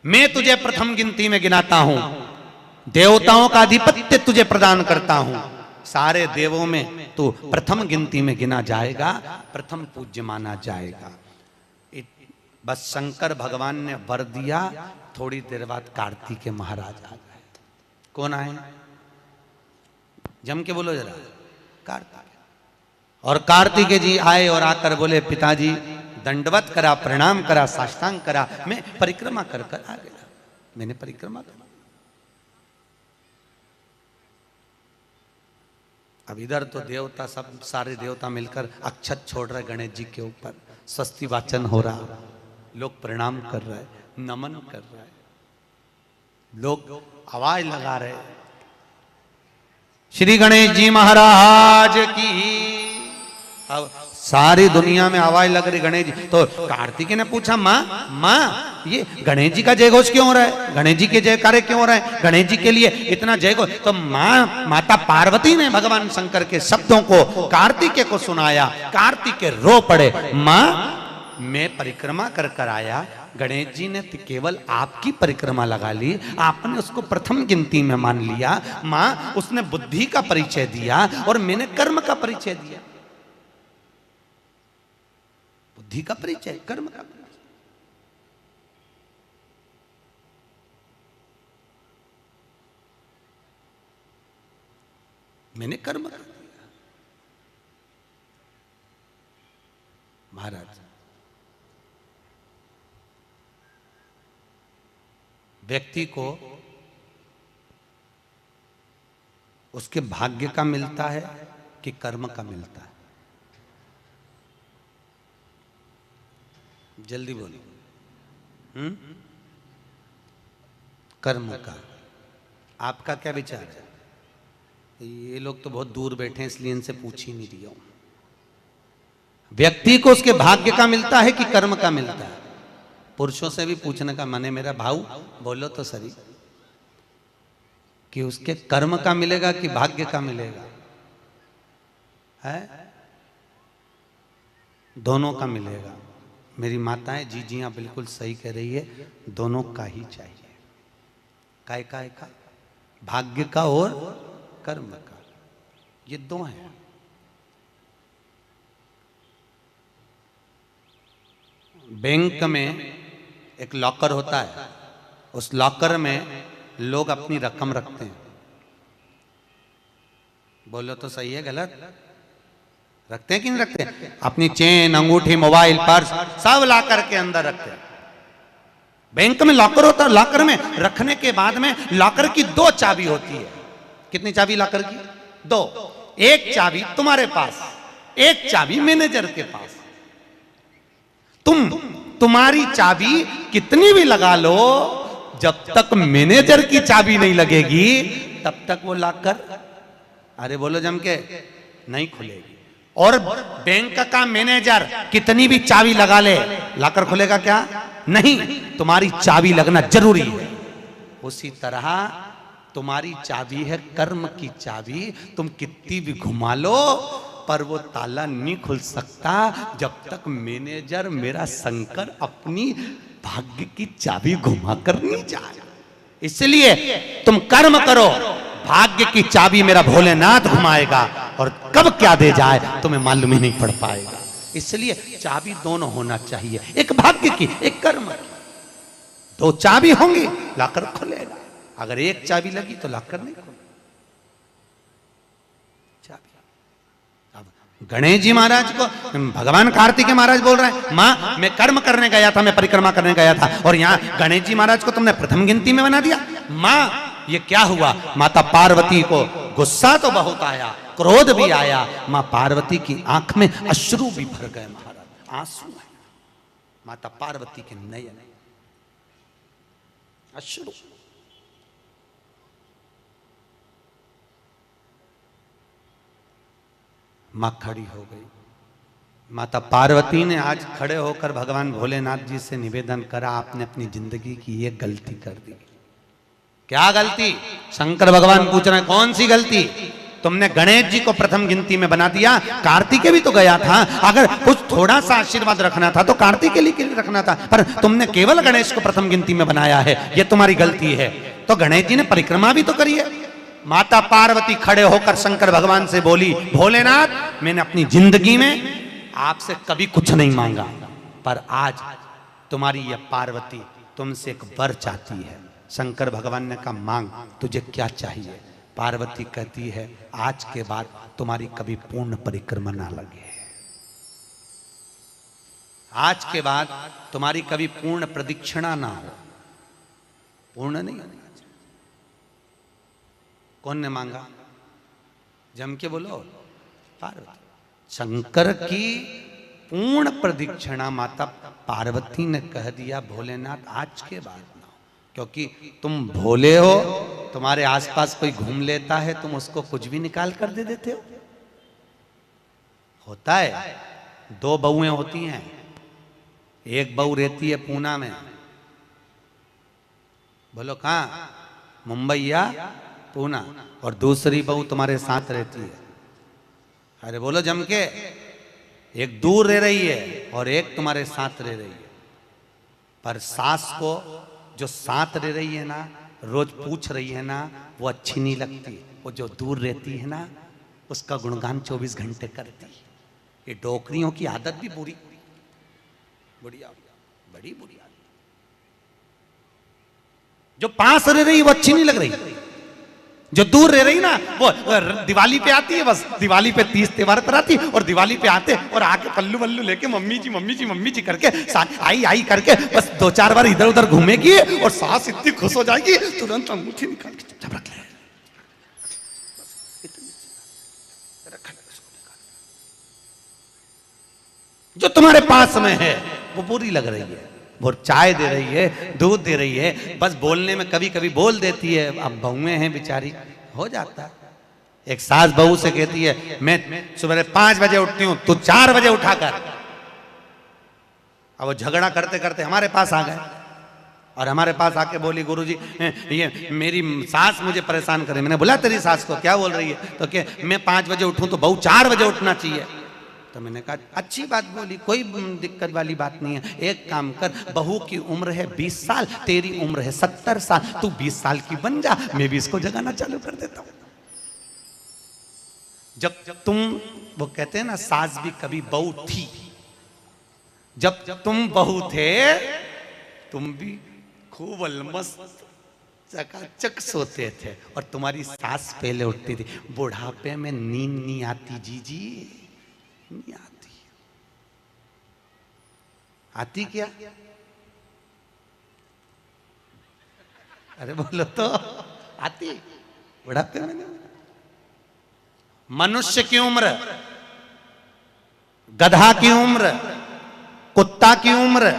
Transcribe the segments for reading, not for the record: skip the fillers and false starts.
मैं तुझे प्रथम गिनती में गिनाता हूं, देवताओं का आधिपत्य तुझे प्रदान करता हूं, सारे देवों में तू प्रथम गिनती में गिना जाएगा, प्रथम पूज्य माना जाएगा। बस शंकर भगवान ने वर दिया, थोड़ी देर बाद कार्तिकेय महाराज आ गए। कौन आए? जम के बोलो जरा, कार्तिकेय। और कार्तिकेय जी आए और आकर बोले, पिताजी दंडवत करा, प्रणाम करा, साष्टांग करा, मैं परिक्रमा कर कर आ गया। मैंने परिक्रमा करा। अब इधर तो देवता सब सारे देवता मिलकर अक्षत छोड़ रहे गणेश जी के ऊपर, स्वस्ति वाचन हो रहा, लोग प्रणाम कर रहे, नमन कर रहे, लोग आवाज लगा रहे, श्री गणेश जी महाराज की। अब सारी दुनिया में आवाज लग रही गणेश जी। तो कार्तिकेय ने पूछा, माँ ये गणेश जी का जय घोष क्यों हो रहा है? गणेश जी के जयकारे क्यों हो रहे हैं? गणेश जी के लिए इतना जय घोष? तो माता पार्वती ने भगवान शंकर के शब्दों को कार्तिकेय को सुनाया। कार्तिकेय रो पड़े, माँ मैं परिक्रमा कर कर आया, गणेश जी ने केवल आपकी परिक्रमा लगा ली, आपने उसको प्रथम गिनती में मान लिया। माँ उसने बुद्धि का परिचय दिया और मैंने कर्म का परिचय दिया। बुद्धि का परिचय, कर्म का परिचय। मैंने कर्म कर दिया। महाराज, व्यक्ति को उसके भाग्य का मिलता है कि कर्म का मिलता है? जल्दी बोलो। कर्म का। आपका क्या विचार है? ये लोग तो बहुत दूर बैठे हैं, इसलिए इनसे पूछ ही नहीं रही हूं। व्यक्ति को उसके भाग्य का मिलता है कि कर्म का मिलता है? पुरुषों से भी पूछने का मन है मेरा, भाऊ बोलो तो सही, कि उसके कर्म का मिलेगा कि भाग्य का मिलेगा? है दोनों का मिलेगा। मेरी माताएं जीजियां बिल्कुल सही कह रही है, दोनों का ही चाहिए। काय का? भाग्य का और कर्म का, ये दो हैं। बैंक में एक लॉकर होता है, उस लॉकर में लोग अपनी रकम रखते हैं। बोलो तो सही है गलत? रखते हैं कि नहीं रखते? अपनी चेन, अंगूठी, मोबाइल, पर्स सब लॉकर के अंदर रखते हैं। बैंक में लॉकर होता है, लॉकर में रखने के बाद में लॉकर की दो चाबी होती है। कितनी चाबी लॉकर की? दो। एक चाबी तुम्हारे पास, एक चाबी मैनेजर के पास। तुम्हारी चाबी कितनी भी लगा लो, जब तक मैनेजर की चाबी नहीं लगेगी तब तक वो लॉकर, अरे बोलो जम के, नहीं खुलेगी। और बैंक का मैनेजर कितनी भी चाबी लगा ले, लॉकर खुलेगा क्या? नहीं, तुम्हारी चाबी लगना जरूरी है। उसी तरह तुम्हारी चाबी है कर्म की चाबी, तुम कितनी भी घुमा लो पर वो ताला नहीं खुल सकता जब तक मैनेजर मेरा शंकर अपनी भाग्य की चाबी घुमा कर नहीं जाए। इसलिए तुम कर्म करो, भाग्य की चाबी मेरा भोलेनाथ घुमाएगा, और कब क्या दे जाए तुम्हें मालूम ही नहीं पड़ पाएगा। इसलिए चाबी दोनों होना चाहिए, एक भाग्य की, एक कर्म की। दो चाबी होंगी, लॉकर खुलेगा। अगर एक चाबी लगी तो लॉकर नहीं खुलेगा। गणेश जी महाराज को भगवान कार्तिकेय महाराज बोल रहे हैं, माँ मैं कर्म करने गया था, मैं परिक्रमा करने गया था, और यहाँ गणेश जी महाराज को तुमने प्रथम गिनती में बना दिया। माँ ये क्या हुआ? माता पार्वती को गुस्सा तो बहुत आया, क्रोध भी आया। माँ पार्वती की आंख में अश्रु भी भर गए महाराज, आंसू है माता पार्वती के नयन, अश्रु। मां खड़ी हो गई। माता पार्वती ने आज खड़े होकर भगवान भोलेनाथ जी से निवेदन करा, आपने अपनी जिंदगी की ये गलती कर दी। क्या गलती? शंकर भगवान पूछ रहे हैं, कौन सी गलती? तुमने गणेश जी को प्रथम गिनती में बना दिया, कार्तिकेय भी तो गया था। अगर कुछ थोड़ा सा आशीर्वाद रखना था तो कार्तिकेय के लिए रखना था, पर तुमने केवल गणेश को प्रथम गिनती में बनाया है, यह तुम्हारी गलती है। तो गणेश जी ने परिक्रमा भी तो करी है। माता पार्वती खड़े होकर शंकर भगवान से बोली, भोलेनाथ मैंने अपनी जिंदगी में आपसे कभी कुछ नहीं मांगा, पर आज तुम्हारी यह पार्वती तुमसे एक वर चाहती है। शंकर भगवान ने कहा, मांग, तुझे क्या चाहिए? पार्वती कहती है, आज के बाद तुम्हारी कभी पूर्ण परिक्रमा ना लगे, आज के बाद तुम्हारी कभी पूर्ण प्रदक्षिणा ना हो, पूर्ण नहीं होना चाहिए। कौन ने मांगा? जम के बोलो, पार्वती। शंकर की पूर्ण प्रदक्षिणा माता पार्वती ने कह दिया, भोलेनाथ आज के बाद ना हो, क्योंकि तुम भोले हो, तुम्हारे आसपास कोई घूम लेता है, तुम उसको कुछ भी निकाल कर दे देते हो। होता है, दो बहुएं होती हैं, एक बहू रहती है पूना में, बोलो कहां? मुंबई या पूना, और दूसरी बहू तुम्हारे साथ रहती है। अरे बोलो जम के, एक दूर रह रही है और एक तुम्हारे साथ रह रही है। पर सास को जो साथ रह रही है ना, रोज पूछ रही है ना, वो अच्छी नहीं लगती। वो जो दूर रहती है ना, उसका गुणगान 24 घंटे करती है। ये डोकरियों की आदत भी बुरी, बढ़िया, बड़ी बुरी आदत। जो पास रह रही वो अच्छी नहीं लग रही, जो दूर रह रही ना, वो दिवाली पे आती है, बस दिवाली पे 30 त्योहार पर आती है, और दिवाली पे आते और आके पल्लू वल्लू लेके मम्मी जी मम्मी जी मम्मी जी करके आई आई करके बस 2-4 बार इधर उधर घूमेगी और सास इतनी खुश हो जाएगी, तुरंत अंगूठी निकाल के चुपचाप रख ले। जो तुम्हारे पास में है वो बुरी लग रही है, वो चाय दे रही है, दूध दे रही है, बस बोलने में कभी कभी बोल देती है। अब बहुएं हैं बेचारी, हो जाता है। एक सास बहू से कहती है, मैं सुबह 5 बजे उठती हूं, तू 4 बजे उठाकर। अब वो झगड़ा करते करते हमारे पास आ गए और हमारे पास आके बोली, गुरुजी ये मेरी सास मुझे परेशान करे। मैंने बोला, तेरी सास को क्या बोल रही है? तो क्या मैं 5 बजे उठूं तो बहू 4 बजे उठना चाहिए। तो मैंने कहा, अच्छी बात बोली, कोई दिक्कत वाली बात नहीं है। एक काम कर, बहू की उम्र है 20 साल, तेरी उम्र है 70 साल, तू 20 साल की बन जा, मैं भी इसको जगाना चालू कर देता हूं। जब तुम, वो कहते हैं ना, सास भी कभी बहू थी। जब तुम बहू थे, तुम भी खूब अलमस्त चकाचक सोते थे, और तुम्हारी सास पहले उठती थी। बुढ़ापे में नींद नहीं आती जीजी, नहीं आती। आती क्या? अरे बोलो तो, आती बुढ़ापे में? मनुष्य की उम्र, गधा की उम्र, कुत्ता की उम्र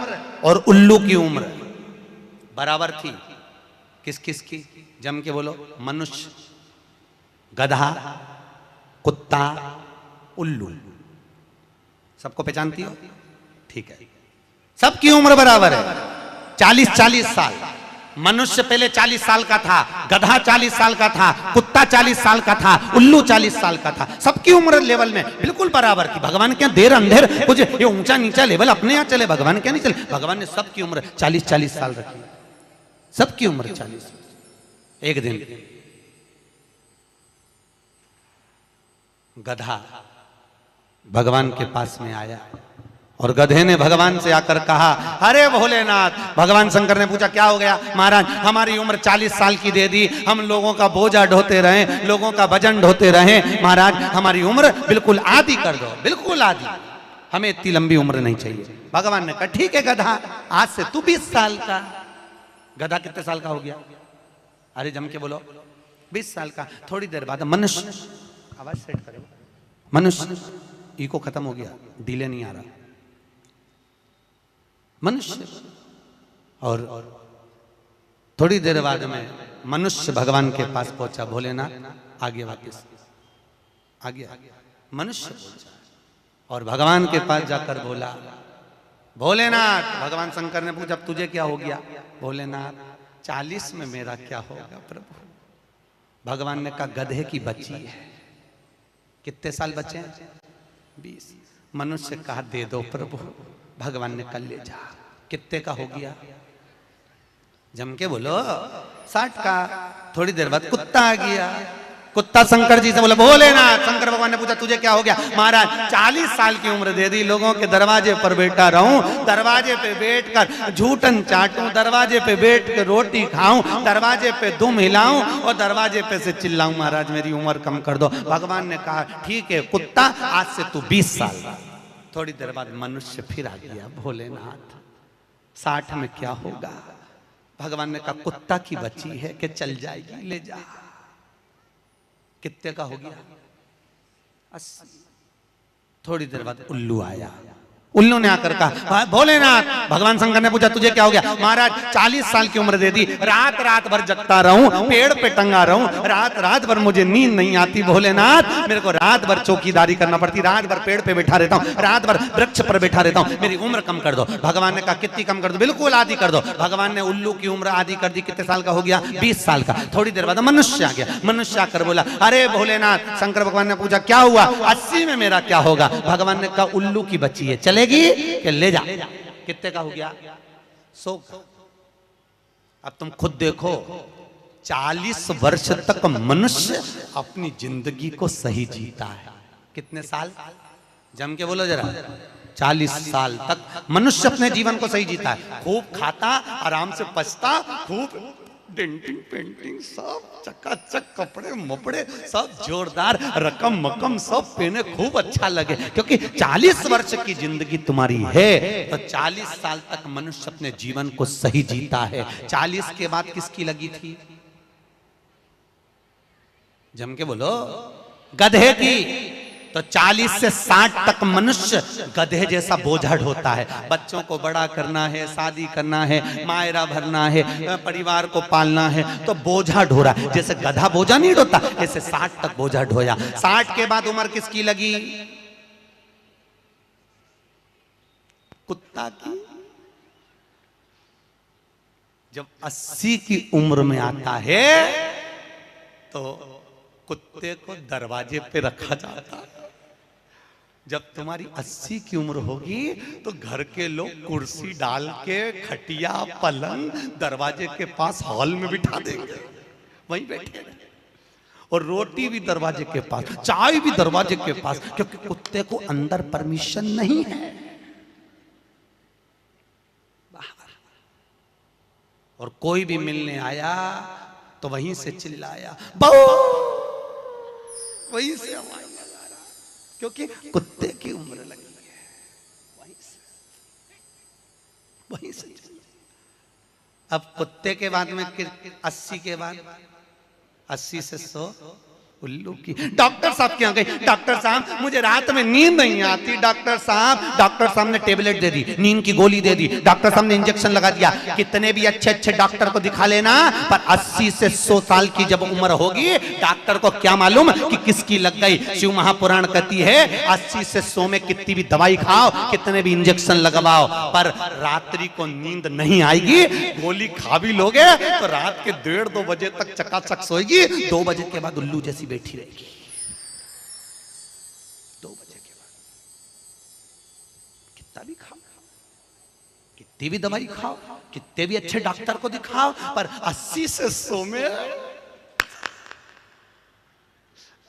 और उल्लू की उम्र बराबर थी। किस किस की? जम के बोलो। मनुष्य, गधा, कुत्ता, उल्लू, सबको पहचानती हो? ठीक है, सबकी उम्र बराबर है, 40-40 साल। मनुष्य पहले 40 साल का था, गधा 40 साल का था, कुत्ता 40 साल का था, उल्लू 40 साल का था। सबकी उम्र लेवल में बिल्कुल बराबर थी। भगवान क्या देर अंधेर कुछ ये ऊंचा नीचा लेवल अपने यहाँ चले, भगवान क्या नहीं चले। भगवान ने सबकी उम्र 40-40 साल रखी, सबकी उम्र 40। एक दिन गधा भगवान के पास में आया और गधे ने भगवान से आकर कहा, अरे भोलेनाथ। भगवान शंकर ने पूछा, क्या हो गया? महाराज, हमारी उम्र 40 साल की दे दी, हम लोगों का बोझा ढोते रहे, लोगों का वजन ढोते रहे, महाराज हमारी उम्र बिल्कुल आधी कर दो, बिल्कुल आधी, हमें इतनी लंबी उम्र नहीं चाहिए। भगवान ने कहा, ठीक है गधा, आज से तू 20 साल का। गधा कितने साल का हो गया? अरे जम के बोलो, 20 साल का। थोड़ी देर बाद मनुष्य, आवाज सेट करो, मनुष्य, इको खत्म हो गया, डिले नहीं आ रहा, मनुष्य। और थोड़ी देर बाद में मनुष्य भगवान के पास पहुंचा। भोलेनाथ आगे वापस आ गया, मनुष्य पहुंचा और भगवान के पास जाकर बोला, भोलेनाथ। भगवान शंकर ने पूछा, अब तुझे क्या हो गया? भोलेनाथ, 40 में मेरा क्या होगा प्रभु? भगवान ने कहा, गधे की बच्ची है, कितने साल बचे हैं? 20। मनुष्य कहा दे दो प्रभु, भगवान ने कल ले जा। कितने का हो गया? जम के बोलो 60 का। थोड़ी देर बाद कुत्ता आ गया। कुत्ता शंकर जी से बोला भोलेनाथ। शंकर भगवान ने पूछा तुझे क्या हो गया? महाराज 40 साल की उम्र दे दी, लोगों के दरवाजे पर बैठा रहूं, दरवाजे पे बैठकर झूठन चाटूं, दरवाजे पे बैठ के रोटी खाऊं, दरवाजे पे दुम हिलाऊं और दरवाजे पे से चिल्लाऊं महाराज मेरी उम्र कम कर दो। भगवान ने कहा ठीक है कुत्ता, आज से तू 20 साल। थोड़ी देर बाद मनुष्य फिर आ गया। भोलेनाथ 60 में क्या होगा? भगवान ने कहा कुत्ता की बच्ची है कि चल जाएगी, ले जा। कितने का हो गया? 80। थोड़ी देर बाद उल्लू आया। उल्लू ने आकर कहा भोलेनाथ। भगवान शंकर ने पूछा तुझे क्या हो गया? महाराज 40 साल की उम्र दे दी, रात रात भर जगता रहूं, पेड़ पे टंगा रहूं, रात रात भर मुझे नींद नहीं आती भोलेनाथ, मेरे को रात भर चौकीदारी करना पड़ती, रात भर पेड़ पे बैठा रहता हूं, रात भर वृक्ष पर बैठा रहता हूं, मेरी उम्र कम कर दो। भगवान ने कहा कितनी कम कर दो? बिल्कुल आधी कर दो। भगवान ने उल्लू की उम्र आधी कर दी। कितने साल का हो गया? 20 साल का। थोड़ी देर बाद मनुष्य आ गया। मनुष्य आकर बोला अरे भोलेनाथ। शंकर भगवान ने पूछा क्या हुआ? 80 में मेरा क्या होगा? भगवान ने कहा उल्लू की बच्ची है, चलेगी कि ले जा। कितने का हो गया? 100। अब तुम खुद देखो 40 वर्ष तक मनुष्य अपनी जिंदगी को सही जीता है। कितने साल? जम के बोलो जरा। 40 साल तक मनुष्य अपने जीवन को सही जीता है। खूब खाता, आराम से पचता, खूब डेंटिंग पेंटिंग सब चकाचक, कपड़े मपड़े सब जोरदार, रकम मकम सब पहने, खूब अच्छा लगे। क्योंकि 40 वर्ष की जिंदगी तुम्हारी है तो 40 साल तक मनुष्य अपने जीवन को सही जीता है। 40 के बाद किसकी लगी थी? जम के बोलो गधे की। तो 40 से 60 तक मनुष्य गधे जैसा बोझा ढोता है। बच्चों को बड़ा करना है, शादी करना है, मायरा भरना है, परिवार को पालना है, तो बोझा ढो रहा है। जैसे गधा बोझा नहीं ढोता, ऐसे 60 तक बोझा ढोया। 60 के बाद उम्र किसकी लगी? कुत्ता की। जब 80 की उम्र में आता है तो कुत्ते को दरवाजे पे रखा जाता है। जब तुम्हारी 80 की उम्र होगी तो घर के लोग कुर्सी डाल के, खटिया पलंग दरवाजे के पास हॉल में बिठा देंगे, वहीं बैठे और रोटी भी दरवाजे के पास, चाय भी दरवाजे के पास, क्योंकि कुत्ते को अंदर परमिशन नहीं है। और कोई भी मिलने आया तो वहीं से चिल्लाया बहु, वहीं से आवाज लगा रहा, क्योंकि कुत्ते की उम्र लगी है। वहीं से अब कुत्ते के बाद में 80 के बाद 80 से 100 उल्लू की। डॉक्टर साहब क्या गई? डॉक्टर साहब मुझे रात में नींद नहीं आती। डॉक्टर साहब ने टेबलेट दे दी, नींद की गोली दे दी, डॉक्टर साहब ने इंजेक्शन लगा दिया। कितने भी अच्छे अच्छे डॉक्टर को दिखा लेना, पर 80 से 100 साल की जब उम्र होगी डॉक्टर को क्या मालूम कि किसकी लग गई। शिव महापुराण कहती है 80 से 100 में कितनी भी दवाई खाओ, कितने भी इंजेक्शन लगवाओ, पर रात्रि को नींद नहीं आएगी। गोली खा भी लोगे तो रात के 1:30-2 बजे तक चकाचक सोएगी, 2 बजे के बाद उल्लू जैसी बैठी रहेगी। 2 बजे के बाद कितना भी खाओ, कितनी भी दवाई खाओ, कितने भी अच्छे डॉक्टर को दिखाओ, पर 80 से 100 में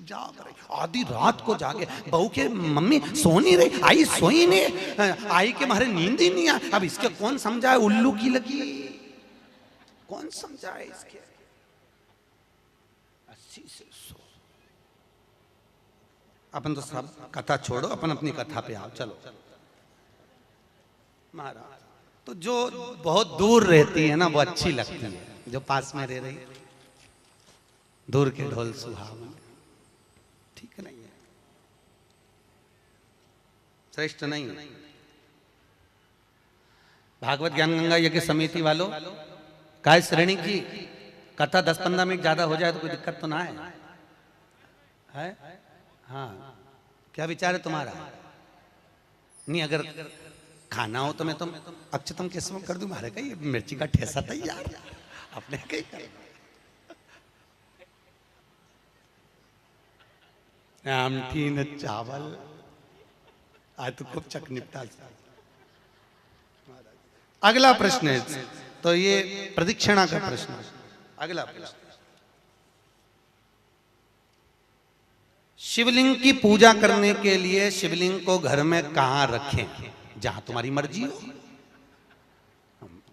जाग रही। आधी रात को जागे, बहू के मम्मी सो नहीं रही, आई सोई नहीं, आई के मारे नींद ही नहीं आई। अब इसके कौन समझाए उल्लू की लगी, कौन समझाए इसके। 80 से 100। अपन तो सब कथा छोड़ो, अपन अपनी कथा पे आओ। चलो महाराज, तो जो बहुत दूर रहती है ना वो अच्छी लगती है, जो पास में रह रही दूर के ढोल सुहावन, ठीक नहीं है, श्रेष्ठ नहीं है। भागवत ज्ञान गंगा यज्ञ समिति वालों, काय श्रेणी की कथा 10-15 मिनट ज्यादा हो जाए तो कोई दिक्कत तो ना है? हाँ, क्या विचार है तुम्हारा? नहीं, अगर खाना हो तो मैं तुम अक्षतम किस्म कर दूं, मारे कहीं मिर्ची का ठेसा तैयार, अपने कहीं कर। आमठी न चावल। आज तो खूब चक निपटा। अगला प्रश्न है, तो ये प्रदक्षिणा का प्रश्न है। अगला प्रश्न, शिवलिंग की पूजा करने के लिए शिवलिंग को घर में कहां रखें? जहां तुम्हारी मर्जी हो।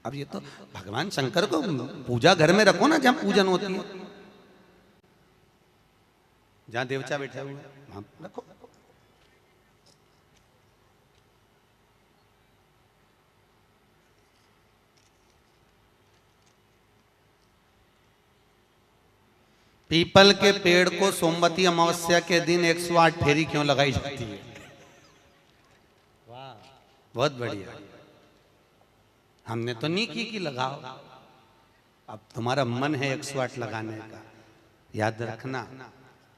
अब ये तो भगवान शंकर को पूजा घर में रखो ना, जहां पूजन होती है, जहां देवता बैठे हुए वहां रखो। पीपल के पेड़ को सोमवती अमावस्या के दिन 108 फेरी क्यों लगाई जाती है? वाह, बहुत बढ़िया। हमने तो नहीं की कि लगाओ, अब तुम्हारा मन है 108 लगाने का। याद रखना,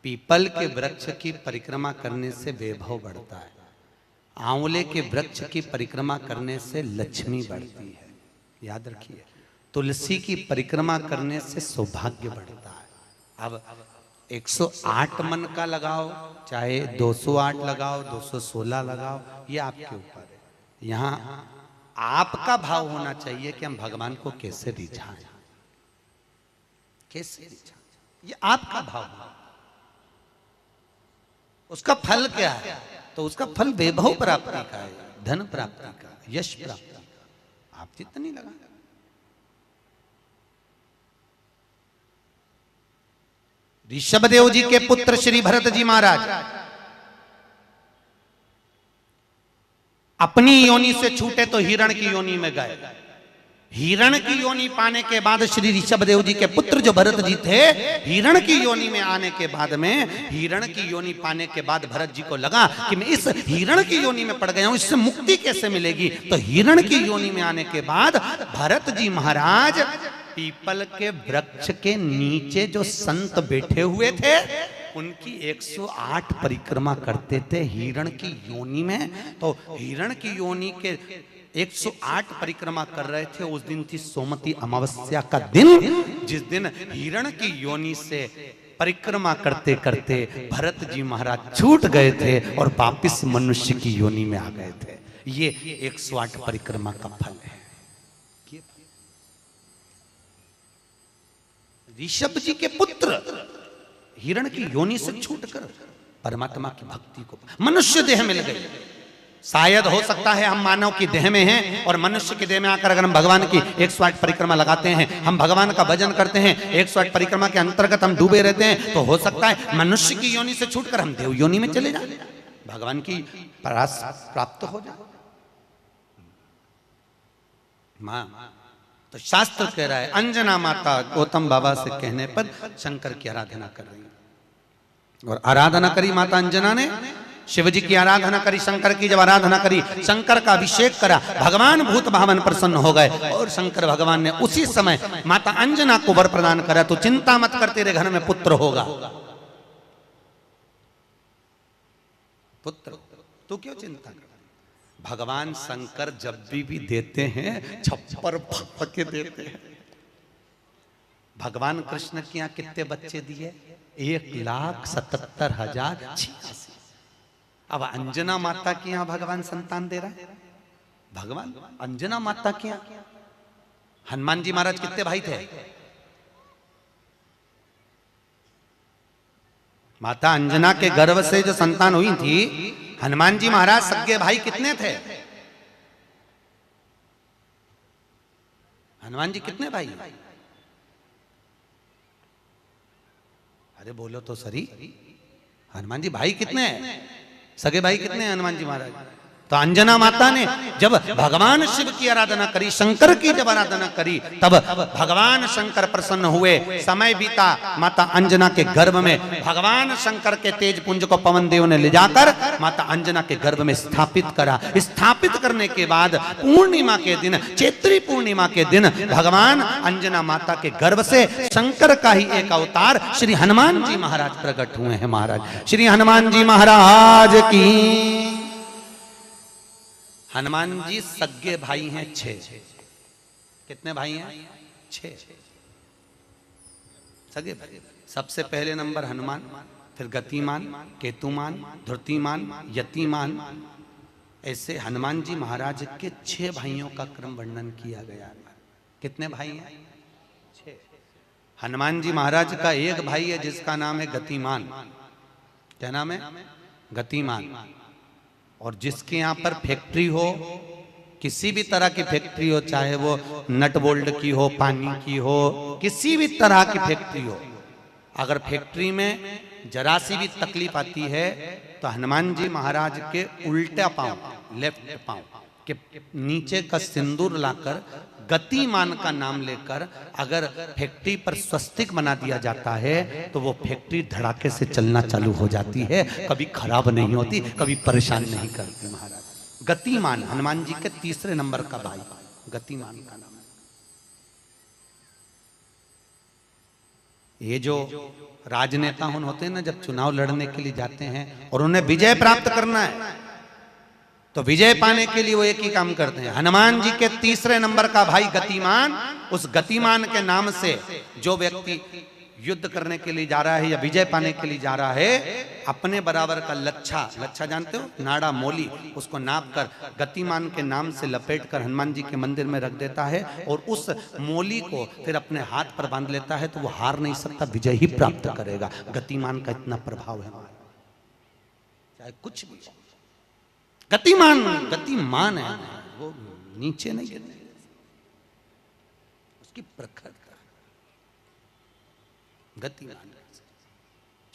पीपल के वृक्ष की परिक्रमा करने से वैभव बढ़ता है, आंवले के वृक्ष की परिक्रमा करने से लक्ष्मी बढ़ती है। याद रखिए, तुलसी की परिक्रमा करने से सौभाग्य बढ़ता है। अब 108 मन का लगाओ, चाहे 208 लगाओ, 216 लगाओ, ये आपके ऊपर है। यहाँ आपका भाव होना चाहिए कि हम भगवान को कैसे रिझाएं, कैसे रिझाएं, ये आपका भाव है। उसका फल क्या है? तो उसका फल वैभव प्राप्ति का है, धन प्राप्ति का, यश प्राप्ति का। आप जितनी लगा, ऋषभदेव जी के पुत्र श्री भरत जी महाराज अपनी योनि से छूटे तो हिरण की योनि में गए। हिरण की योनि पाने के बाद श्री ऋषभदेव जी के पुत्र जो भरत जी थे, हिरण की योनि में आने के बाद में, हिरण की योनि पाने के बाद भरत जी को लगा कि मैं इस हिरण की योनि में पड़ गया हूं, इससे मुक्ति कैसे मिलेगी? तो हिरण की योनि में आने के बाद भरत जी महाराज पीपल के वृक्ष के नीचे जो संत बैठे हुए थे, उनकी 108 परिक्रमा करते थे हिरण की योनि में। तो हिरण की योनि के 108 परिक्रमा कर रहे थे। उस दिन थी सोमवती अमावस्या का दिन, जिस दिन हिरण की योनि से परिक्रमा करते करते भरत जी महाराज छूट गए थे और वापिस मनुष्य की योनि में आ गए थे। ये 108 परिक्रमा का फल है। ऋषभ जी के पुत्र हिरण की योनि से छूटकर परमात्मा की भक्ति को, मनुष्य देह मिल गई। शायद हो सकता है हम मानव की देह में हैं और मनुष्य की देह में आकर अगर हम भगवान की 108 परिक्रमा लगाते हैं, हम भगवान का भजन करते हैं, 108 परिक्रमा के अंतर्गत हम डूबे रहते हैं, तो हो सकता है मनुष्य की योनि से छूटकर हम देव योनि में चले जाए, भगवान की परास प्राप्त हो जाए। मां तो शास्त्र कह रहा है, अंजना माता गौतम बाबा से कहने पर शंकर की आराधना कर रही है। और आराधना करी माता अंजना ने, शिव जी की आराधना करी, शंकर की जब आराधना करी, शंकर का अभिषेक करा, भगवान भूत भावन प्रसन्न हो गए और शंकर भगवान ने उसी समय माता अंजना को वर प्रदान करा, तो चिंता मत कर, तेरे घर में पुत्र होगा। पुत्र, तू क्यों चिंता कर? भगवान शंकर जब भी देते हैं छप्पर फाड़ के देते हैं। भगवान कृष्ण के यहाँ कितने बच्चे दिए? 1,77,086। अब अंजना माता के यहाँ भगवान संतान दे रहा है। भगवान अंजना माता के यहाँ हनुमान जी महाराज कितने भाई थे? माता अंजना के गर्भ से जो संतान हुई थी, हनुमान जी महाराज सगे भाई कितने थे? हनुमान जी कितने भाई? अरे बोलो तो सही, हनुमान जी भाई कितने हैं? सगे भाई कितने हैं हनुमान जी महाराज? तो अंजना माता ने जब भगवान शिव की आराधना करी, शंकर की जब आराधना करी, तब भगवान शंकर प्रसन्न हुए। समय बीता, माता अंजना के गर्भ में भगवान शंकर के तेज पुंज को पवन देव ने ले जाकर माता अंजना के गर्भ में स्थापित करा। स्थापित करने के बाद पूर्णिमा के दिन, चैत्री पूर्णिमा के दिन, भगवान अंजना माता के गर्भ से शंकर का ही एक अवतार श्री हनुमान जी महाराज प्रकट हुए हैं। महाराज श्री हनुमान जी महाराज की। हनुमान जी सगे भाई हैं 6। कितने भाई हैं? 6 सगे भाई। सबसे पहले नंबर हनुमान, फिर गतिमान, केतुमान, धृतिमान, यतिमान, ऐसे हनुमान जी महाराज के 6 भाइयों का क्रम वर्णन किया गया। कितने भाई हैं? 6। हनुमान जी महाराज का एक भाई है जिसका नाम है गतिमान। क्या नाम है? गतिमान। और जिसके यहां पर फैक्ट्री हो, किसी भी तरह की फैक्ट्री हो, चाहे वो नट बोल्ट की हो, पानी की हो, किसी भी तरह की फैक्ट्री हो, अगर फैक्ट्री में जरा सी भी तकलीफ आती है तो हनुमान जी महाराज के उल्टा पांव, लेफ्ट पांव के नीचे का सिंदूर लाकर गतिमान का नाम लेकर अगर फैक्ट्री पर स्वस्तिक बना दिया जाता है तो वो फैक्ट्री धड़ाके से चलना चालू हो जाती है, कभी खराब नहीं होती, कभी परेशान नहीं करती। महाराज गतिमान, हनुमान जी के 3रे नंबर का भाई गतिमान का नाम है। ये जो राजनेता होते हैं ना, जब चुनाव लड़ने के लिए जाते हैं और उन्हें विजय प्राप्त करना है तो विजय पाने के लिए वो एक ही काम करते हैं। हनुमान जी के 3रे नंबर का भाई गतिमान, उस गतिमान के नाम से जो व्यक्ति युद्ध करने के लिए जा रहा है या विजय पाने के लिए जा रहा है, अपने बराबर का लच्छा, लच्छा जानते हो, नाड़ा, मोली, उसको नाप कर गतिमान के नाम से लपेट कर हनुमान जी के मंदिर में रख देता है और उस मोली को फिर अपने हाथ पर बांध लेता है तो वो हार नहीं सकता, विजय ही प्राप्त करेगा। गतिमान का इतना प्रभाव है, चाहे कुछ भी। गतिमान, गतिमान है वो, नीचे नहीं गिरने, उसकी प्रखरता। गतिमान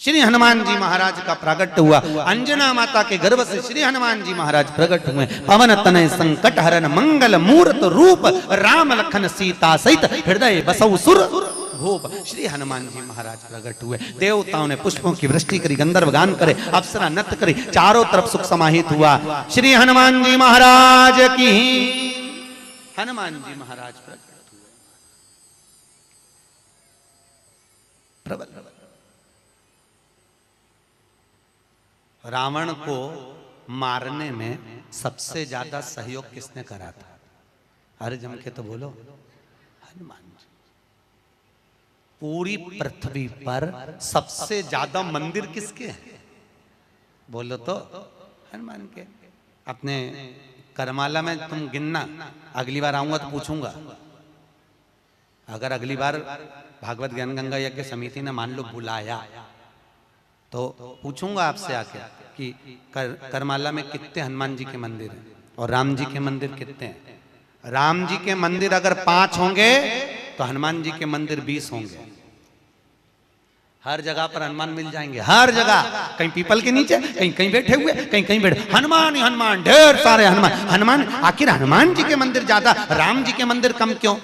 श्री हनुमान जी महाराज का प्रागट्य हुआ। अंजना माता के गर्भ से श्री हनुमान जी महाराज प्रकट हुए। पवन तनय संकट हरन मंगल मूर्त रूप, राम लखन सीता सहित हृदय बसौ सुर भूप। श्री हनुमान जी महाराज प्रकट हुए। देवताओं ने पुष्पों की वृष्टि करी, गंधर्व गान करे, अप्सरा नृत्य करी, चारों तरफ सुख समाहित हुआ। श्री हनुमान जी महाराज की, हनुमान जी महाराज प्रकट हुए। प्रबल रावण को मारने में सबसे ज्यादा सहयोग किसने करा था? अरे जम के तो बोलो, हनुमान जी। पूरी पृथ्वी पर सबसे ज्यादा मंदिर किसके हैं? बोलो तो हनुमान के। अपने करमाला में तुम गिनना, अगली बार आऊंगा तो पूछूंगा। अगर अगली बार भागवत ज्ञान गंगा यज्ञ समिति ने मान लो बुलाया तो पूछूंगा आपसे आके कि करमाला में कितने हनुमान जी के मंदिर हैं और राम जी के मंदिर कितने हैं। राम जी के मंदिर अगर 5 होंगे तो हनुमान जी के मंदिर 20 होंगे। हर जगह पर हनुमान मिल जाएंगे, हर जगह, कहीं पीपल के नीचे, कहीं कहीं बैठे हुए, कहीं कहीं बैठे, हनुमान ही हनुमान, ढेर सारे हनुमान। हनुमान, आखिर हनुमान जी के मंदिर ज्यादा, राम जी के मंदिर कम क्यों?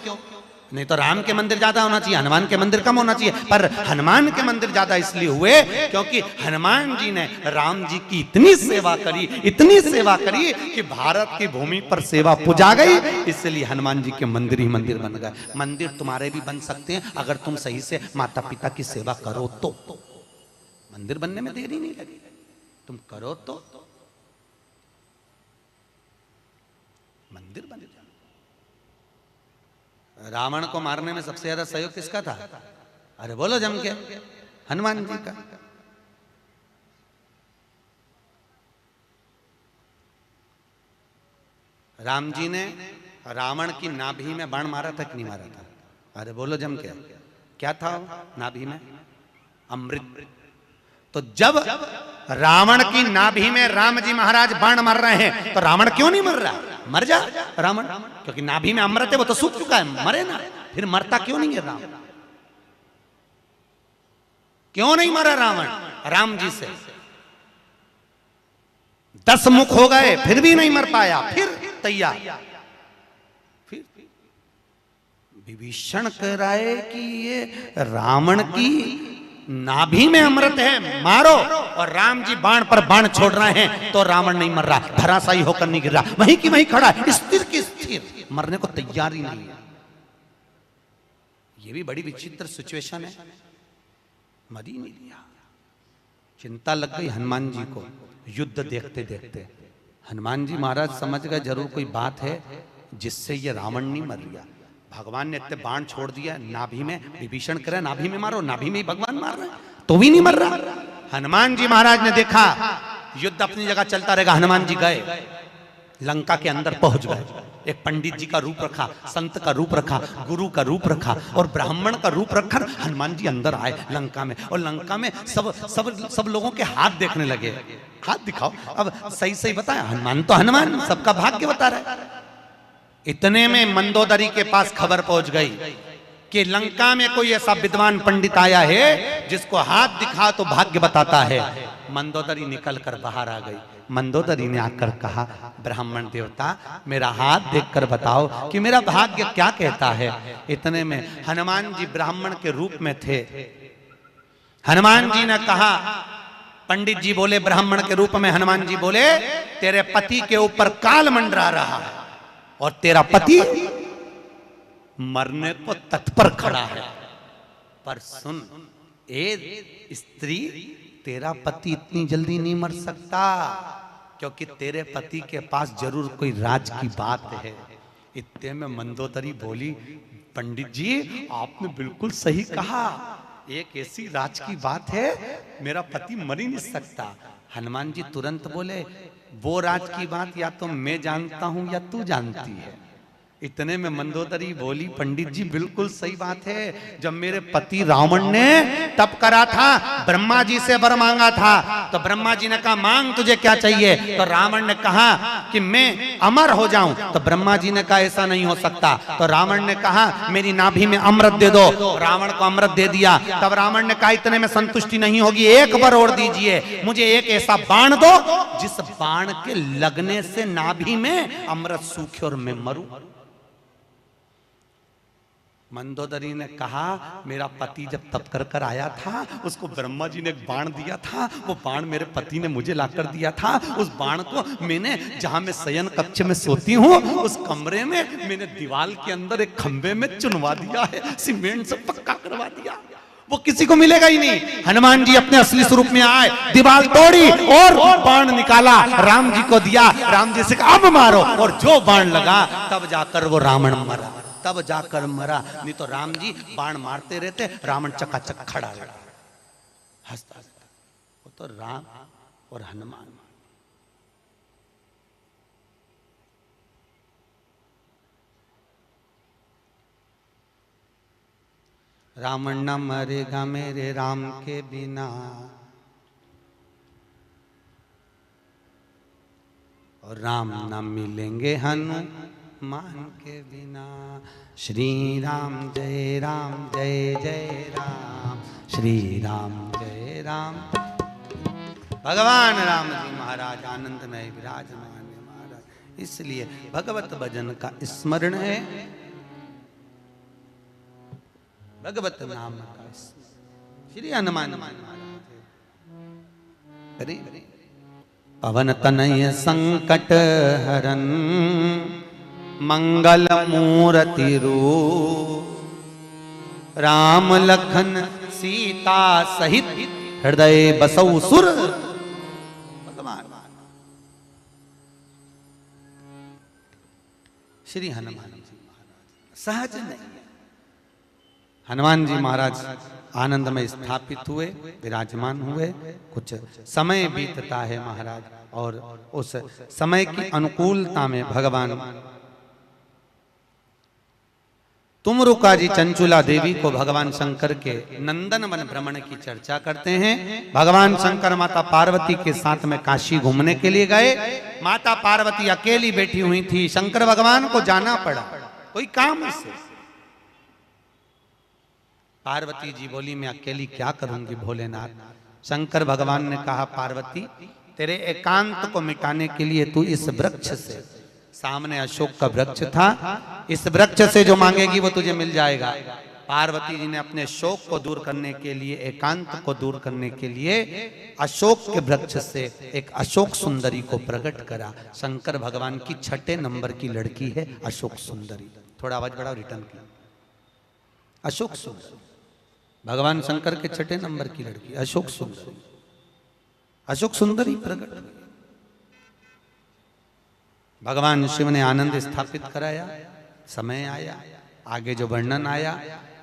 नहीं तो राम के मंदिर ज्यादा होना चाहिए, हनुमान के मंदिर कम होना चाहिए। पर हनुमान के मंदिर ज्यादा इसलिए हुए क्योंकि हनुमान जी ने राम जी की इतनी सेवा करी, इतनी सेवा करी कि भारत की भूमि पर सेवा पुजा गई, इसलिए हनुमान जी के मंदिर ही मंदिर बन गए। मंदिर तुम्हारे भी बन सकते हैं अगर तुम सही से माता पिता की सेवा करो तो। मंदिर बनने में देरी नहीं लगी, तुम करो तो मंदिर बन जाए। रावण को मारने में सबसे ज्यादा सहयोग किसका था? अरे बोलो जम के, हनुमान जी का। राम जी ने रावण की नाभि में बाण मारा था कि नहीं मारा था? अरे बोलो जम के, क्या था नाभि में? अमृत। तो जब रावण की नाभि में राम जी महाराज बाण मार रहे हैं तो रावण क्यों नहीं मर रहा? मर जा रावण, क्योंकि नाभि में अमृत है, वो तो सूख चुका है, मरे ना। फिर मरता क्यों नहीं है राम? क्यों नहीं मरा रावण? राम जी से 10 मुख हो गए फिर भी नहीं मर पाया, फिर तैयार। फिर विभीषण कह रहा है कि ये रावण की नाभि में अमृत है, मारो। और राम जी बाण पर बाण छोड़ रहे हैं तो रावण नहीं मर रहा, धराशायी होकर नहीं गिर रहा, वहीं की वहीं खड़ा है, स्थिर की स्थिर, मरने को तैयार ही नहीं है। ये भी बड़ी विचित्र सिचुएशन है। मर ही नहीं लिया। चिंता लग गई हनुमान जी को युद्ध देखते देखते। हनुमान जी महाराज समझ गए जरूर कोई बात है जिससे ये रावण नहीं मर गया। भगवान ने इतने बाण छोड़ दिया नाभि में, विभीषण करे नाभि में मारो, नाभि में ही भगवान मार रहे हैं तो भी नहीं मर रहा। हनुमान जी महाराज ने देखा युद्ध अपनी जगह चलता रहेगा, हनुमान जी गए लंका के अंदर पहुंच गए। एक पंडित जी का रूप रखा, संत का रूप रखा, गुरु का रूप रखा और ब्राह्मण का रूप रखकर हनुमान जी अंदर आए लंका में। और लंका में सब सब सब लोगों के हाथ देखने लगे, हाथ दिखाओ, अब सही सही बताया, हनुमान तो हनुमान, सबका भाग्य बता रहा है। इतने में मंदोदरी के पास खबर पहुंच गई कि लंका में कोई ऐसा विद्वान पंडित आया है जिसको हाथ दिखा तो भाग्य बताता है। मंदोदरी निकल कर बाहर आ गई। मंदोदरी ने आकर कहा, ब्राह्मण देवता मेरा हाथ देखकर बताओ कि मेरा भाग्य क्या कहता है। इतने में हनुमान जी ब्राह्मण के रूप में थे। हनुमान जी ने कहा, पंडित जी बोले ब्राह्मण के रूप में, हनुमान जी बोले तेरे पति के ऊपर काल मंडरा रहा है और तेरा पति मरने को तत्पर खड़ा है। पर सुन ए स्त्री, तेरा पति इतनी जल्दी नहीं मर सकता, क्योंकि तेरे पति के पास जरूर कोई राज की बात है। इतने में मंदोदरी बोली, पंडित जी आपने बिल्कुल सही कहा, एक ऐसी राज की बात है, मेरा पति मर ही नहीं सकता। हनुमान जी तुरंत बोले, वो राज की बात या तो मैं जानता हूं या तू जानती है। इतने में मंदोदरी बोली, पंडित जी बिल्कुल सही बात है, जब मेरे पति रावण ने तप करा था, ब्रह्मा जी से वर मांगा था, तो ब्रह्मा जी ने कहा मांग तुझे क्या चाहिए, तो रावण ने कहा कि मैं अमर हो जाऊं, तो ब्रह्मा जी ने कहा ऐसा नहीं हो सकता, तो रावण ने कहा मेरी नाभि में अमृत दे दो, रावण को अमृत दे दिया। तब रावण ने कहा इतने में संतुष्टि नहीं होगी, एक बार और दीजिए, मुझे एक ऐसा बाण दो जिस बाण के लगने से नाभि में अमृत सूखे और मैं मरूं। मंदोदरी ने कहा मेरा पति जब तप कर कर आया था, उसको ब्रह्मा जी ने एक बाण दिया था, वो बाण मेरे पति ने मुझे लाकर दिया था। उस बाण को मैंने, जहां मैं शयन कक्ष में सोती हूँ, उस कमरे में मैंने दीवार के अंदर एक खंबे में चुनवा दिया है, सीमेंट से पक्का करवा दिया, वो किसी को मिलेगा ही नहीं। हनुमान जी अपने असली स्वरूप में आए, दीवार तोड़ी और बाण निकाला, राम जी को दिया, राम जी से कहा अब मारो, और जो बाण लगा तब जाकर वो रावण मरा, तब जाकर मरा, नहीं तो राम जी बाण मारते रहते, रावण चकाचक खड़ा रहता, हंसता रहता। वो तो राम और हनुमान। रावण न मरेगा मेरे राम के बिना, और राम न मिलेंगे हनुमान के बिना। श्री राम जय जय राम, श्री राम जय राम। भगवान राम जी महाराज आनंद में विराजमान महाराज, इसलिए भगवत भजन का स्मरण है, भगवत नाम का श्री हनुमान महाराज। पवन तनय संकट हरन, मंगल मूर्ति रूप, राम लखन सीता सहित हृदय बसौ सुर। भगवान श्री हनुमान जी महाराज सहज नहीं, हनुमान जी महाराज आनंद में स्थापित हुए, विराजमान हुए। कुछ समय बीतता है महाराज, और उस समय की अनुकूलता में भगवान तुमरुका जी चंचुला देवी को भगवान शंकर के नंदन वन भ्रमण की चर्चा करते हैं। भगवान शंकर माता पार्वती के साथ में काशी घूमने के लिए गए। माता पार्वती अकेली बैठी हुई थी, शंकर भगवान को जाना पड़ा कोई काम से। पार्वती जी बोली मैं अकेली क्या करूंगी भोलेनाथ। शंकर भगवान ने कहा पार्वती तेरे एकांत को मिटाने के लिए तू इस वृक्ष से, सामने अशोक का वृक्ष था, इस वृक्ष से जो मांगेगी वो तुझे मिल जाएगा। पार्वती जी ने अपने शोक को दूर करने के लिए, एकांत को दूर करने के लिए अशोक के वृक्ष से एक अशोक सुंदरी को प्रकट करा। शंकर भगवान की 6 नंबर की लड़की है अशोक सुंदरी। थोड़ा आवाज बढ़ाओ, रिटर्न की। अशोक सुंदरी भगवान शंकर के 6 नंबर की लड़की अशोक सुंदरी। अशोक सुंदरी प्रकट हुई। भगवान शिव ने आनंद स्थापित कराया। समय आया, आगे जो वर्णन आया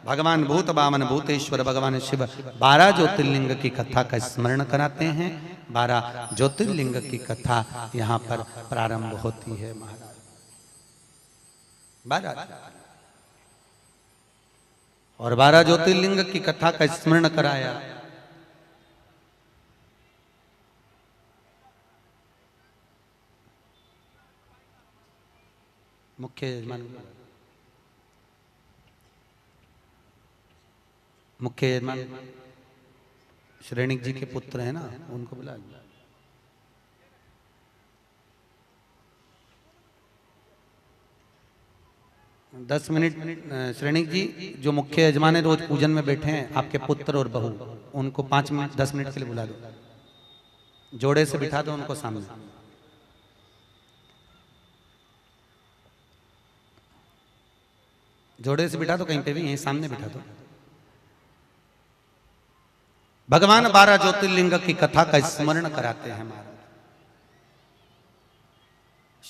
भगवान भूत बामन भूतेश्वर भगवान शिव 12 ज्योतिर्लिंग की कथा का स्मरण कराते हैं। 12 ज्योतिर्लिंग की कथा यहाँ पर प्रारंभ होती है महाराज। 12 और 12 ज्योतिर्लिंग की कथा का स्मरण कराया। मुख्य यजमान श्रेणिक जी के पुत्र है ना, उनको बुला। दस मिनट श्रेणिक जी जो मुख्य यजमान है रोज पूजन में बैठे हैं, आपके पुत्र और बहू, उनको 5 मिनट 10 मिनट के लिए बुला दो, जोड़े से बिठा दो उनको सामने। जोड़े से बिठा दो, कहीं पे भी यहीं सामने बिठा दो। भगवान 12 ज्योतिर्लिंग की कथा का स्मरण कराते हैं महाराज।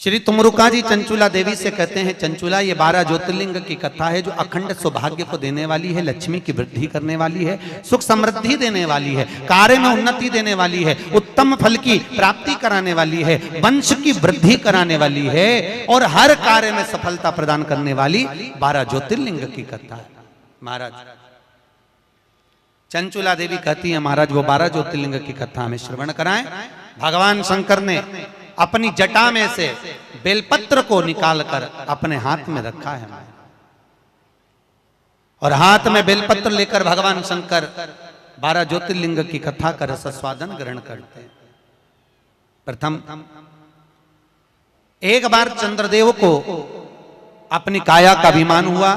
श्री तुमरुका जी चंचुला देवी से कहते हैं, चंचुला ये 12 ज्योतिर्लिंग की कथा है जो अखंड सौभाग्य को देने वाली है, लक्ष्मी की वृद्धि करने वाली है, सुख समृद्धि देने वाली है, कार्य में उन्नति देने वाली है, उत्तम फल की प्राप्ति कराने वाली है, वंश की वृद्धि कराने वाली है और हर कार्य में सफलता प्रदान करने वाली 12 ज्योतिर्लिंग की कथा है महाराज। चंचुला देवी कहती है महाराज वो 12 ज्योतिर्लिंग की कथा हमें श्रवण कराएं। भगवान शंकर ने अपनी जटा में से बेलपत्र को निकालकर अपने हाथ में रखा है और हाथ में बेलपत्र लेकर भगवान शंकर 12 ज्योतिर्लिंग की कथा का रसस्वादन ग्रहण करते हैं। प्रथम एक बार चंद्रदेव को अपनी काया का अभिमान हुआ,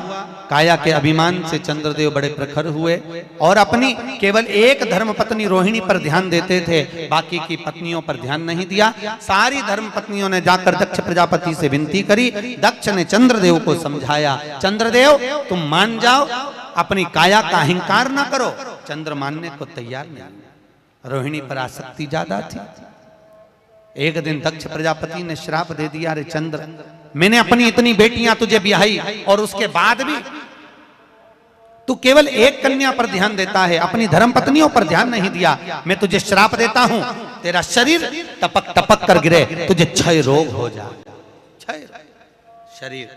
काया के अभिमान से चंद्रदेव बड़े प्रखर हुए और अपनी केवल एक धर्मपत्नी रोहिणी पर ध्यान देते थे, बाकी की पत्नियों पर ध्यान नहीं दिया। सारी धर्मपत्नियों ने जाकर दक्ष प्रजापति से विनती करी। दक्ष ने चंद्रदेव को समझाया, चंद्रदेव तुम मान जाओ, अपनी काया का अहंकार ना करो। चंद्र मानने को तैयार नहीं, रोहिणी पर आसक्ति ज्यादा थी। एक दिन दक्ष प्रजापति ने श्राप दे दिया, अरे चंद्र मैंने अपनी इतनी बेटियां तुझे ब्याही और उसके बाद भी तू केवल एक कन्या पर ध्यान देता है, अपनी धर्मपत्नियों पर ध्यान नहीं दिया। मैं तुझे श्राप देता हूं, तेरा शरीर टपक टपक कर गिरे, तुझे क्षय रोग हो जाए। क्षय शरीर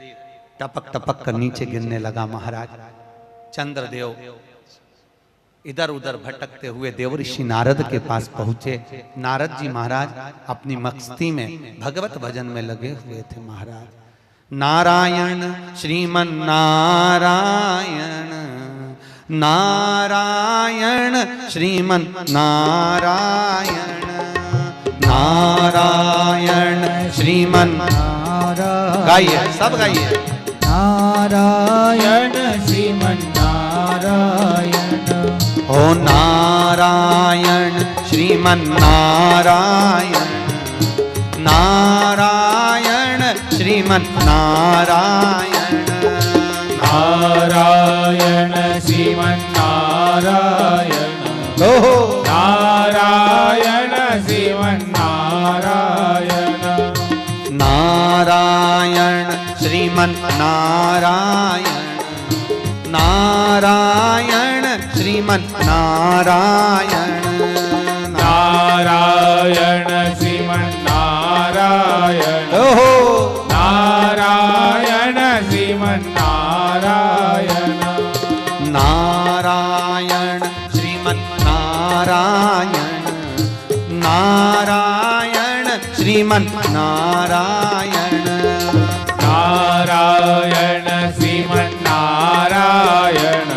टपक टपक कर नीचे गिरने लगा महाराज। चंद्रदेव इधर उधर भटकते हुए देवऋषि नारद के पास पहुंचे। नारद जी महाराज अपनी मस्ती में भगवत भजन में लगे हुए थे महाराज। नारायण श्रीमन नारायण, नारायण श्रीमन नारायण, नारायण श्रीमन नारायण। गाइए, सब गाइए। नारायण श्रीमन नारायण, ओ नारायण श्रीमन नारायण, नारायण श्रीमन नारायण, नारायण श्रीमन नारायण, ओहो नारायण श्रीमन नारायण, नारायण श्रीमन नारायण, नारायण श्रीमन नारायण, नारायण श्रीमन नारायण, ओहो नारायण श्रीमन नारायण, नारायण श्रीमन नारायण, नारायण श्रीमन नारायण, नारायण श्रीमन नारायण,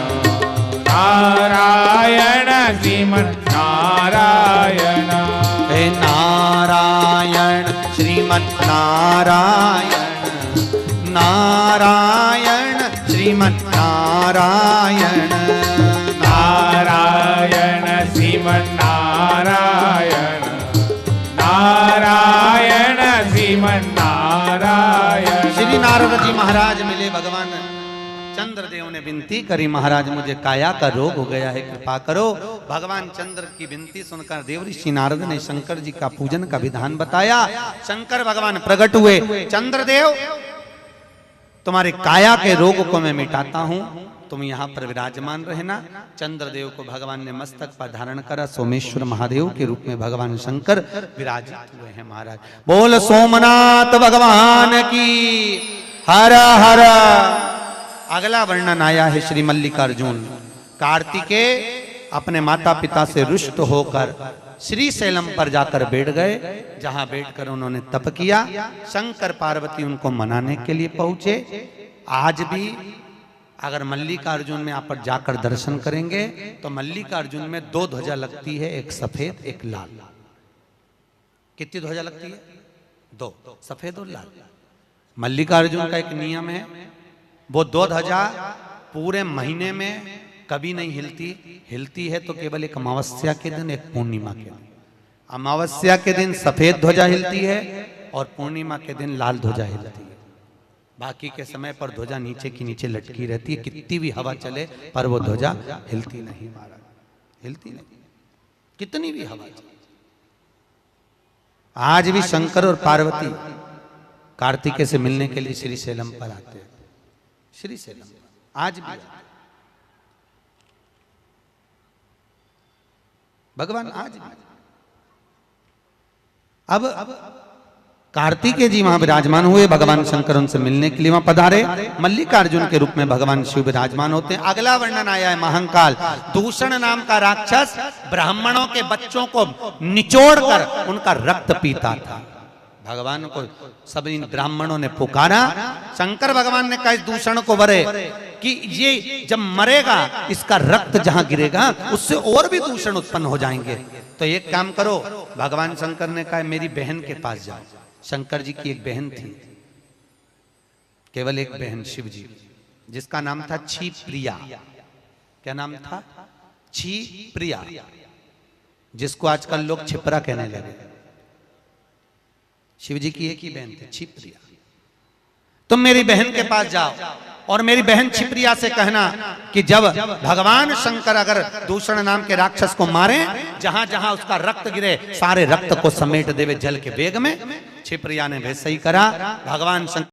नारायण श्रीमन नारायण, हे नारायण श्रीमन नारायण, नारायण श्रीमन नारायण, नारायण श्रीमन नारायण, नारायण श्रीमन नारायण। श्री नारद जी महाराज मिले भगवान चंद्रदेव ने विनती करी, महाराज मुझे काया का रोग हो गया है, कृपा करो। भगवान चंद्र की विनती सुनकर देवऋषि नारद ने शंकर जी का पूजन का विधान बताया। शंकर भगवान प्रकट हुए, चंद्रदेव तुम्हारे काया के रोग को मैं मिटाता हूं, तुम यहाँ पर विराजमान रहना। चंद्रदेव को भगवान ने मस्तक पर धारण करा, सोमेश्वर महादेव के रूप में भगवान शंकर विराजित हुए हैं महाराज। बोल सोमनाथ भगवान की हर हर। अगला वर्णन आया है श्री मल्लिकार्जुन। कार्तिकेय अपने माता पिता से रुष्ट होकर श्री शैलम पर जाकर बैठ गए, जहां बैठकर उन्होंने तप किया। शंकर पार्वती उनको मनाने के लिए पहुंचे। आज भी अगर मल्लिकार्जुन में आप जाकर दर्शन करेंगे तो मल्लिकार्जुन में 2 ध्वजा लगती है, एक सफेद एक लाल। कितनी ध्वजा लगती है? 2, सफेद और लाल। मल्लिकार्जुन का एक नियम है, वो 2 ध्वजा पूरे महीने में कभी नहीं हिलती। हिलती है तो केवल एक अमावस्या के दिन, एक पूर्णिमा के दिन। अमावस्या के दिन सफेद ध्वजा हिलती है और पूर्णिमा के दिन लाल ध्वजा हिलती है। बाकी के समय पर ध्वजा नीचे की नीचे लटकी रहती है, कितनी भी हवा चले पर वो ध्वजा हिलती नहीं महाराज, हिलती नहीं, कितनी भी हवा चले। आज भी शंकर और पार्वती कार्तिकेय से मिलने के लिए श्री शैलम पर आते हैं। श्री शैलम आज भी भगवान आज भी। अब कार्तिकेय जी वहां विराजमान हुए, भगवान शंकर उनसे मिलने के लिए वहां पधारे। मल्लिकार्जुन के रूप में भगवान शिव विराजमान होते हैं। अगला वर्णन आया है महाकाल। दूषण नाम का राक्षस ब्राह्मणों के बच्चों को निचोड़कर उनका रक्त पीता था। भगवान को सब इन ब्राह्मणों ने पुकारा। शंकर भगवान ने कहा इस दूषण को वरे कि ये जब मरेगा इसका रक्त जहां गिरेगा उससे और भी दूषण उत्पन्न हो जाएंगे। तो एक काम करो, भगवान शंकर ने कहा मेरी बहन के पास जाओ। शंकर जी की एक बहन थी, केवल एक बहन शिव जी, जिसका नाम था क्षिप्रिया। क्या नाम था? क्षिप्रिया, जिसको आजकल लोग छिपरा कहने लगे। शिव जी की एक ही बहन थी, क्षिप्रिया। तुम मेरी बहन के पास जाओ और मेरी बहन क्षिप्रिया से कहना कि जब भगवान शंकर अगर दूषण नाम के राक्षस को मारे, जहां जहां उसका रक्त गिरे सारे रक्त को समेट देवे जल के वेग में। क्षिप्रिया ने वैसे ही करा। भगवान शंकर